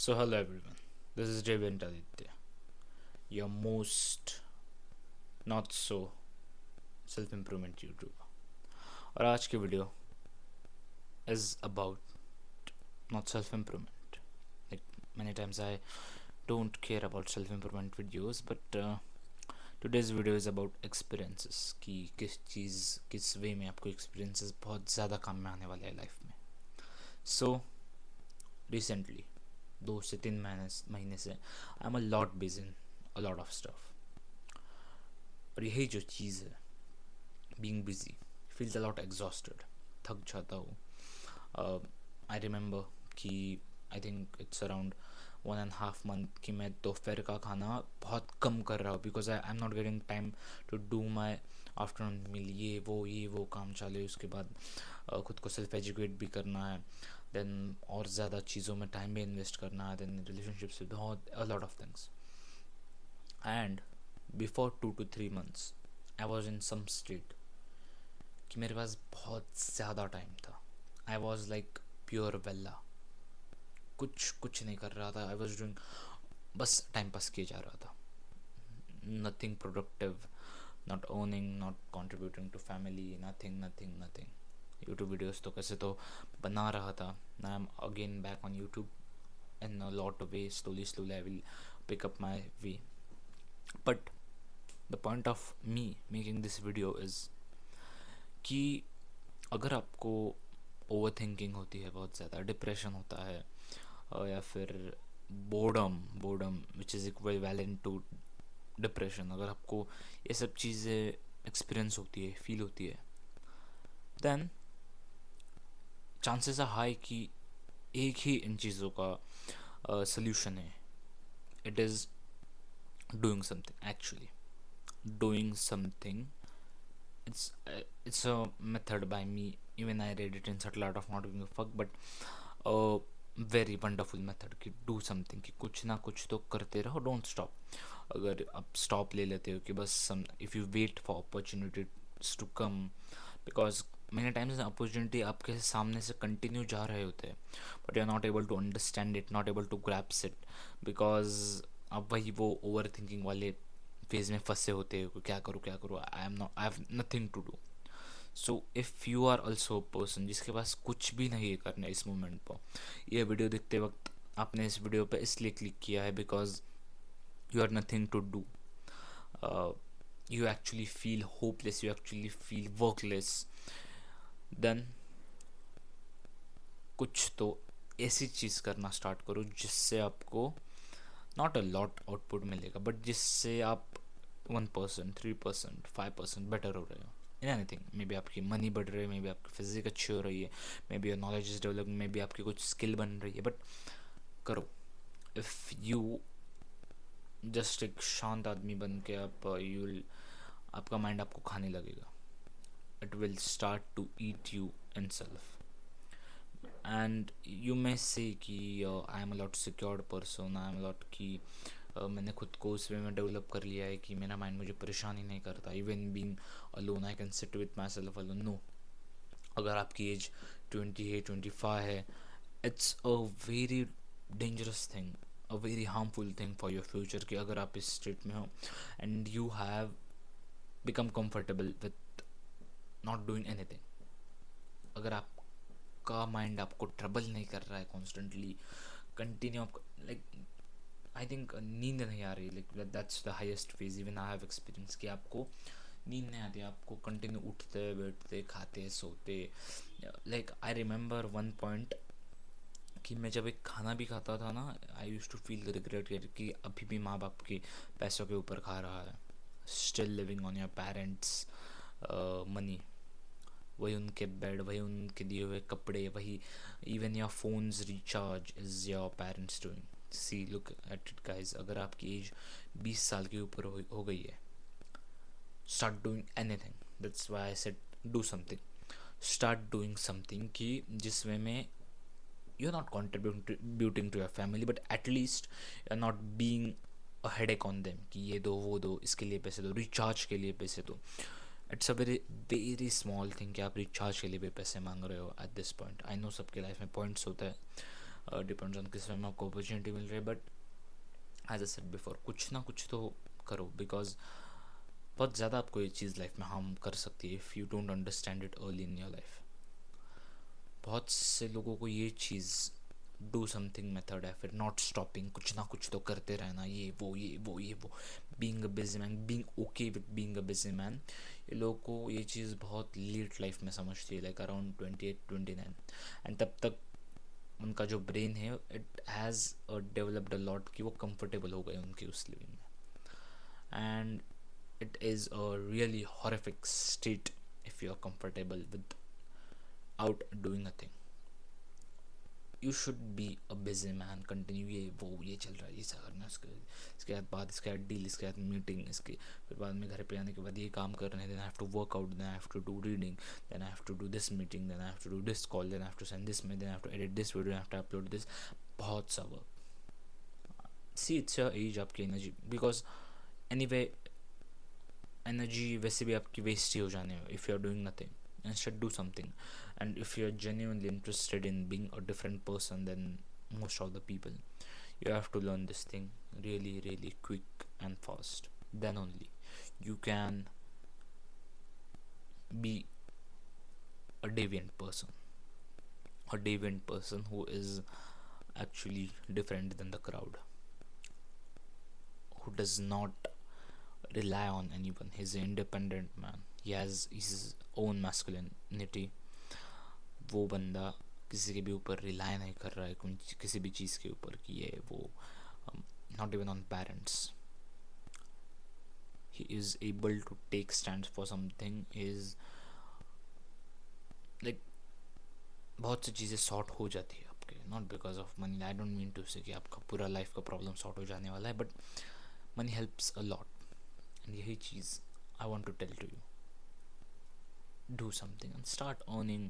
So hello everyone, this is Devent Aditya, your most not so self improvement YouTuber. और आज की video is about not self improvement. Like many times I don't care about self improvement videos, but today's video is about experiences कि किस वे में आपको experiences बहुत ज़्यादा काम में आने वाले हैं लाइफ में. So recently 2 से 3 महीने से आई am a lot busy in a lot of stuff. और यही जो चीज़ है, being busy feels a lot exhausted, थक जाता हूँ. आई रिमेंबर कि I think it's around 1.5 month कि मैं दोपहर का खाना बहुत कम कर रहा हूँ because I am not getting time to do my afternoon meal. ये वो काम चालू है. उसके बाद खुद को सेल्फ एजुकेट भी करना है, देन और ज़्यादा चीज़ों में टाइम भी इन्वेस्ट करना है, देन रिलेशनशिप्स में बहुत a lot of things. And before 2 to 3 months I was in some state कि मेरे पास बहुत ज़्यादा टाइम था. आई वॉज लाइक प्योर वेल्ला, कुछ नहीं कर रहा था. आई वॉज डूइंग, बस टाइम पास किए जा रहा था. Nothing productive, not earning, not contributing to family, nothing. YouTube videos तो कैसे तो बना रहा था. I am again back on YouTube in a lot of ways. Slowly I will pick up my way. But the point of me making this video is कि अगर आपको over thinking होती है, बहुत ज़्यादा डिप्रेशन होता है, या फिर boredom which is equivalent to depression, अगर आपको ये सब चीज़ें एक्सपीरियंस होती है, फील होती है, देन चांसेस आर हाई कि एक ही इन चीज़ों का सल्यूशन है. It is doing something. Actually doing something, it's a method by me. Even I read it in subtle art of not giving a fuck, but a very wonderful method कि do something, कि कुछ ना कुछ तो करते रहो, don't stop. अगर आप stop ले लेते हो कि बस if you wait for opportunities to come, because many times the opportunity आपके सामने से continue जा रहे होते हैं, but you are not able to understand it, not able to grasp it, because अब वही वो ओवर थिंकिंग वाले फेज में फंसे होते हैं. क्या करूँ, I have nothing to do. So if you are also person जिसके पास कुछ भी नहीं है करने इस मोमेंट पर, ये वीडियो देखते वक्त आपने इस वीडियो पे इसलिए क्लिक किया है because you are nothing to do. You actually feel hopeless, you actually feel workless. Then कुछ तो ऐसी चीज़ करना स्टार्ट करो जिससे आपको नॉट अ लॉट आउटपुट मिलेगा, बट जिससे आप 1%, 3%, 5% बेटर हो रहे हो इन एनीथिंग. मे बी आपकी मनी बढ़ रही है, मे बी आपकी फिजिक अच्छी हो रही है, may be your knowledge is develop, may be आपकी कुछ स्किल बन रही है, बट करो. इफ़ यू जस्ट एक शांत आदमी बन के आप आपका माइंड आपको खाने लगेगा. It will start to eat you in self. And you may say कि I am a lot secured person, I am a lot कि मैंने खुद को उस वे में डेवलप कर लिया है कि मेरा माइंड मुझे परेशान ही नहीं करता. Even being alone I can sit with myself alone. No, अगर आपकी एज 20 है, 25 है, it's a very dangerous thing, a very harmful thing for your future कि अगर आप इस स्टेट में हो and you have become comfortable with not doing anything. अगर आपका माइंड आपको ट्रबल नहीं कर रहा है कॉन्स्टेंटली, कंटिन्यू आपको लाइक आई थिंक नींद नहीं आ रही, like that's the highest phase even I have experience कि आपको नींद नहीं आती, आपको कंटिन्यू उठते बैठते खाते सोते. Like I remember one point कि मैं जब एक खाना भी खाता था ना, आई यूज टू फील रिग्रेट कि अभी भी माँ बाप के पैसों के ऊपर खा रहा है, still living on your parents money. वही उनके बेड, वही उनके दिए हुए कपड़े, वही even your phones recharge is your parents doing. See look at it guys, अगर आपकी एज 20 साल के ऊपर हो गई है, start doing anything. That's why I said do something. Start doing something कि जिस वे में you are not contributing to your family, but at least you are not being a headache on them कि ये दो वो दो, इसके लिए पैसे दो, रिचार्ज के लिए पैसे दो. It's a very small thing कि आप रिचार्ज के लिए भी पैसे मांग रहे हो at this point. I know सबके लाइफ में पॉइंट्स होता है, डिपेंड्स ऑन किस में आपको अपॉर्चुनिटी मिल रही है, but as a said before, कुछ ना कुछ तो करो, बिकॉज बहुत ज़्यादा आपको ये चीज़ लाइफ में हार्म कर सकती है if you don't understand it early in your life. बहुत से लोगों को ये चीज़ डू समथिंग मेथड है, फिर नॉट स्टॉपिंग, कुछ ना कुछ तो करते रहना, ये वो being a busy man, being okay with being a busy man. ये लोगों को ये चीज़ बहुत लेट लाइफ में समझती है, लाइक अराउंड 28-29, एंड तब तक उनका जो ब्रेन है it has developed a lot कि वो कंफर्टेबल हो गए उनकी उस लिविंग में, and it is a really horrific state if you are comfortable without doing a thing. You should be a busy man, continue, ये चल रहा है, ये करना, इसके बाद इसके बाद डील, इसके बाद मीटिंग, इसके फिर बाद में घर पे आने के बाद ये काम कर रहे हैं, then I have to work out, then I have to do reading, then I have to do this meeting, then I have to do this call, then I have to send this mail, then I have to edit this video, then I have to upload this, बहुत सा work. See it's your age, आपकी energy, because anyway energy वैसे भी आपकी waste ही हो जाने है if you are doing nothing. Instead do something, and if you are genuinely interested in being a different person than most of the people, you have to learn this thing really really quick and fast. Then only you can be a deviant person, a deviant person who is actually different than the crowd, who does not rely on anyone. He's an independent man. He has his own masculinity. वो बंदा किसी के भी ऊपर rely नहीं कर रहा है, किसी भी चीज़ के ऊपर कि ये वो, not even on parents. he is able to take stands for something, is like बहुत सी चीज़ें सॉर्ट हो जाती है आपके, not because of money. I don't mean to say कि आपका पूरा लाइफ का प्रॉब्लम सॉर्ट हो जाने वाला है, but money helps a lot, and यही चीज़ I want to tell to you. Do something and start earning,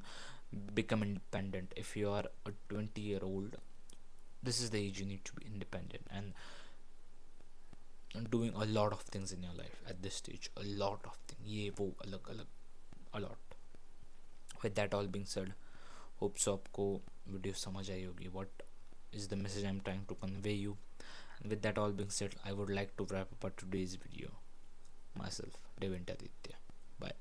become independent. If you are a 20-year-old, this is the age you need to be independent and doing a lot of things in your life at this stage, a lot of things, ये वो अलग अलग, a lot. With that all being said, hope so आपको video समझ आई होगी, what is the message I'm trying to convey you. And with that all being said, I would like to wrap up today's video. Myself, Devin Aditya. Bye.